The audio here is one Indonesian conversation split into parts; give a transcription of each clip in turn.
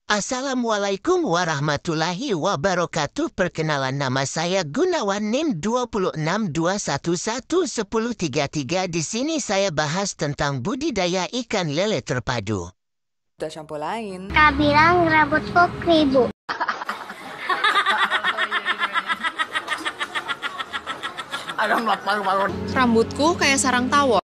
Assalamualaikum warahmatullahi wabarakatuh. Perkenalan, nama saya Gunawan, NIM 262111033. Di sini saya bahas tentang budidaya ikan lele terpadu. Udah shampoo lain. Kak bilang rambutku kribo. Rambutku kayak sarang tawon.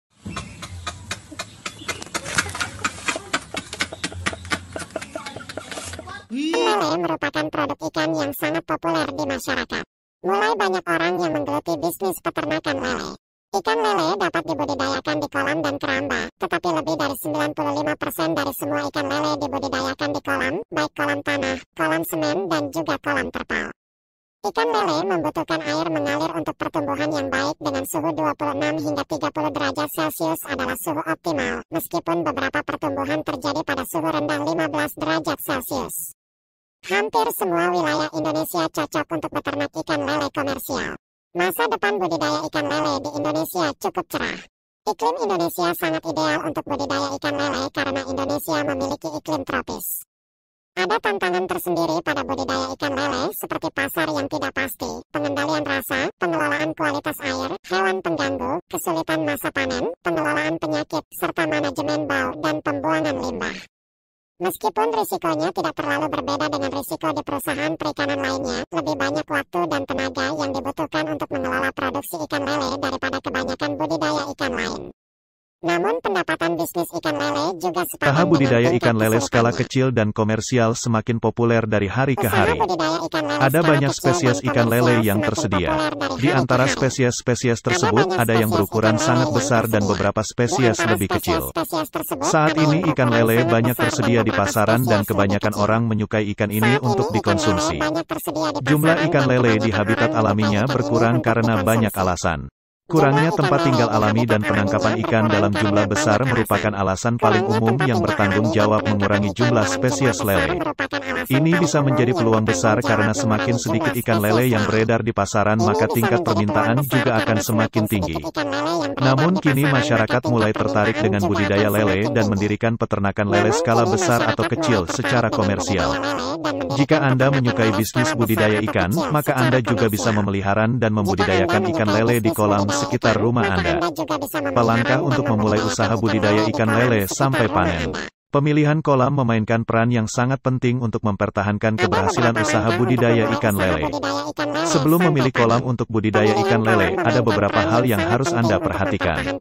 Lele merupakan produk ikan yang sangat populer di masyarakat. Mulai banyak orang yang menggeluti bisnis peternakan lele. Ikan lele dapat dibudidayakan di kolam dan keramba, tetapi lebih dari 95% dari semua ikan lele dibudidayakan di kolam, baik kolam tanah, kolam semen, dan juga kolam terpal. Ikan lele membutuhkan air mengalir untuk pertumbuhan yang baik dengan suhu 26 hingga 30 derajat Celcius adalah suhu optimal, meskipun beberapa pertumbuhan terjadi pada suhu rendah 15 derajat Celcius. Hampir semua wilayah Indonesia cocok untuk beternak ikan lele komersial. Masa depan budidaya ikan lele di Indonesia cukup cerah. Iklim Indonesia sangat ideal untuk budidaya ikan lele karena Indonesia memiliki iklim tropis. Ada tantangan tersendiri pada budidaya ikan lele seperti pasar yang tidak pasti, pengendalian rasa, pengelolaan kualitas air, hewan pengganggu, kesulitan masa panen, pengelolaan penyakit, serta manajemen bau dan pembuangan limbah. Meskipun risikonya tidak terlalu berbeda dengan risiko di perusahaan perikanan lainnya, lebih banyak waktu dan tenaga yang dibutuhkan untuk mengelola produksi ikan lele daripada kebanyakan budidaya ikan lain. Namun pendapatan bisnis ikan lele juga sepadan. Usaha budidaya ikan lele skala kecil dan komersial semakin populer dari hari ke hari. Ada banyak spesies ikan lele yang tersedia. Di antara spesies-spesies tersebut ada yang berukuran sangat besar dan beberapa spesies lebih kecil. Saat ini ikan lele banyak tersedia di pasaran dan kebanyakan orang menyukai ikan ini untuk dikonsumsi. Jumlah ikan lele di habitat alaminya berkurang karena banyak alasan. Kurangnya tempat tinggal alami dan penangkapan ikan dalam jumlah besar merupakan alasan paling umum yang bertanggung jawab mengurangi jumlah spesies lele. Ini bisa menjadi peluang besar karena semakin sedikit ikan lele yang beredar di pasaran maka tingkat permintaan juga akan semakin tinggi. Namun kini masyarakat mulai tertarik dengan budidaya lele dan mendirikan peternakan lele skala besar atau kecil secara komersial. Jika Anda menyukai bisnis budidaya ikan, maka Anda juga bisa memelihara dan membudidayakan ikan lele di kolam sekitar rumah Anda. Pelangkah untuk memulai usaha budidaya ikan lele sampai panen. Pemilihan kolam memainkan peran yang sangat penting untuk mempertahankan keberhasilan usaha budidaya ikan lele. Sebelum memilih kolam untuk budidaya ikan lele, ada beberapa hal yang harus Anda perhatikan.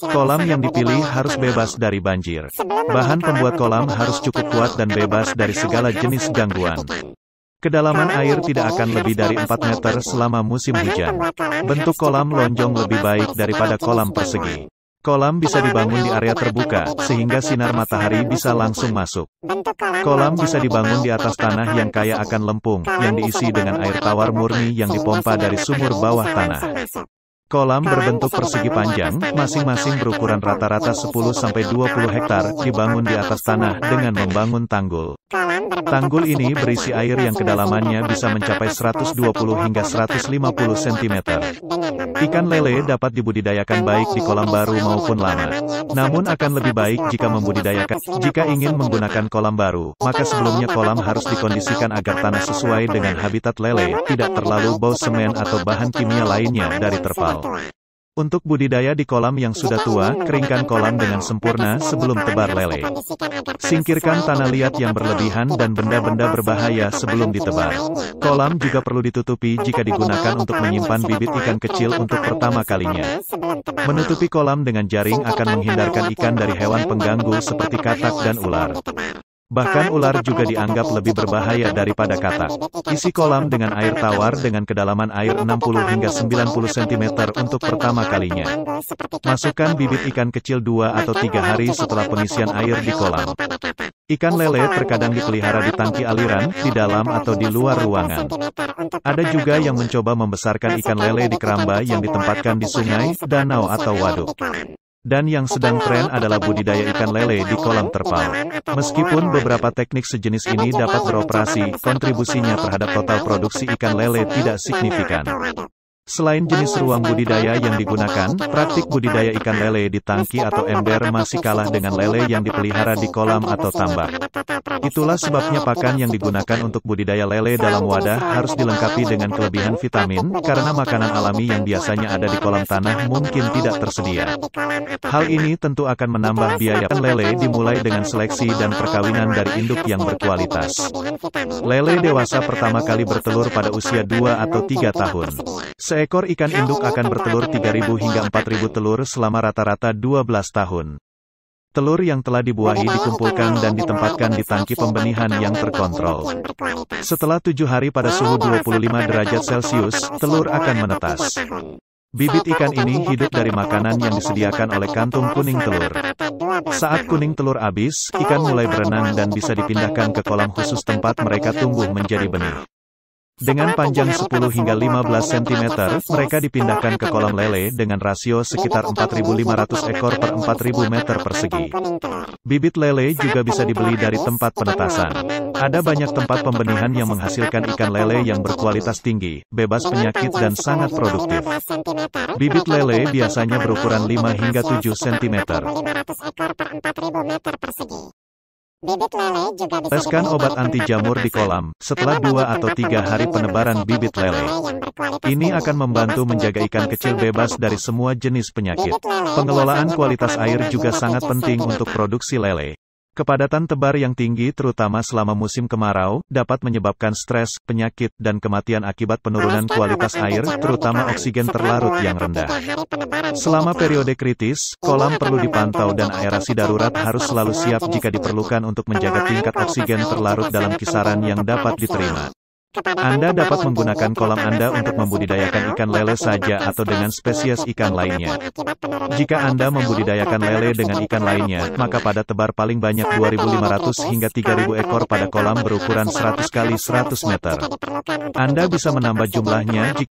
Kolam yang dipilih harus bebas dari banjir. Bahan pembuat kolam harus cukup kuat dan bebas dari segala jenis gangguan. Kedalaman air tidak akan lebih dari 4 meter selama musim hujan. Bentuk kolam lonjong lebih baik daripada kolam persegi. Kolam bisa dibangun di area terbuka, sehingga sinar matahari bisa langsung masuk. Kolam bisa dibangun di atas tanah yang kaya akan lempung, yang diisi dengan air tawar murni yang dipompa dari sumur bawah tanah. Kolam berbentuk persegi panjang, masing-masing berukuran rata-rata 10-20 hektar, dibangun di atas tanah dengan membangun tanggul. Tanggul ini berisi air yang kedalamannya bisa mencapai 120 hingga 150 cm. Ikan lele dapat dibudidayakan baik di kolam baru maupun lama. Namun akan lebih baik jika ingin menggunakan kolam baru, maka sebelumnya kolam harus dikondisikan agar tanah sesuai dengan habitat lele, tidak terlalu bau semen atau bahan kimia lainnya dari terpal. Untuk budidaya di kolam yang sudah tua, keringkan kolam dengan sempurna sebelum tebar lele. Singkirkan tanah liat yang berlebihan dan benda-benda berbahaya sebelum ditebar. Kolam juga perlu ditutupi jika digunakan untuk menyimpan bibit ikan kecil untuk pertama kalinya. Menutupi kolam dengan jaring akan menghindarkan ikan dari hewan pengganggu seperti katak dan ular. Bahkan ular juga dianggap lebih berbahaya daripada katak. Isi kolam dengan air tawar dengan kedalaman air 60 hingga 90 cm untuk pertama kalinya. Masukkan bibit ikan kecil 2 atau 3 hari setelah pengisian air di kolam. Ikan lele terkadang dipelihara di tangki aliran, di dalam atau di luar ruangan. Ada juga yang mencoba membesarkan ikan lele di keramba yang ditempatkan di sungai, danau atau waduk. Dan yang sedang tren adalah budidaya ikan lele di kolam terpal. Meskipun beberapa teknik sejenis ini dapat beroperasi, kontribusinya terhadap total produksi ikan lele tidak signifikan. Selain jenis ruang budidaya yang digunakan, praktik budidaya ikan lele di tangki atau ember masih kalah dengan lele yang dipelihara di kolam atau tambak. Itulah sebabnya pakan yang digunakan untuk budidaya lele dalam wadah harus dilengkapi dengan kelebihan vitamin, karena makanan alami yang biasanya ada di kolam tanah mungkin tidak tersedia. Hal ini tentu akan menambah biaya. Lele dimulai dengan seleksi dan perkawinan dari induk yang berkualitas. Lele dewasa pertama kali bertelur pada usia 2 atau 3 tahun. Seekor ikan induk akan bertelur 3.000 hingga 4.000 telur selama rata-rata 12 tahun. Telur yang telah dibuahi dikumpulkan dan ditempatkan di tangki pembenihan yang terkontrol. Setelah 7 hari pada suhu 25 derajat Celcius, telur akan menetas. Bibit ikan ini hidup dari makanan yang disediakan oleh kantung kuning telur. Saat kuning telur habis, ikan mulai berenang dan bisa dipindahkan ke kolam khusus tempat mereka tumbuh menjadi benih. Dengan panjang 10 hingga 15 cm, mereka dipindahkan ke kolam lele dengan rasio sekitar 4.500 ekor per 4.000 meter persegi. Bibit lele juga bisa dibeli dari tempat penetasan. Ada banyak tempat pembenihan yang menghasilkan ikan lele yang berkualitas tinggi, bebas penyakit dan sangat produktif. Bibit lele biasanya berukuran 5 hingga 7 cm. Oleskan obat anti jamur di kolam, setelah 2 atau 3 hari penebaran bibit lele. Ini akan membantu menjaga ikan kecil bebas dari semua jenis penyakit. Pengelolaan kualitas air juga sangat penting untuk produksi lele. Kepadatan tebar yang tinggi terutama selama musim kemarau, dapat menyebabkan stres, penyakit, dan kematian akibat penurunan kualitas air, terutama oksigen terlarut yang rendah. Selama periode kritis, kolam perlu dipantau dan aerasi darurat harus selalu siap jika diperlukan untuk menjaga tingkat oksigen terlarut dalam kisaran yang dapat diterima. Anda dapat menggunakan kolam Anda untuk membudidayakan ikan lele saja atau dengan spesies ikan lainnya. Jika Anda membudidayakan lele dengan ikan lainnya, maka pada tebar paling banyak 2.500 hingga 3.000 ekor pada kolam berukuran 100 x 100 meter. Anda bisa menambah jumlahnya jika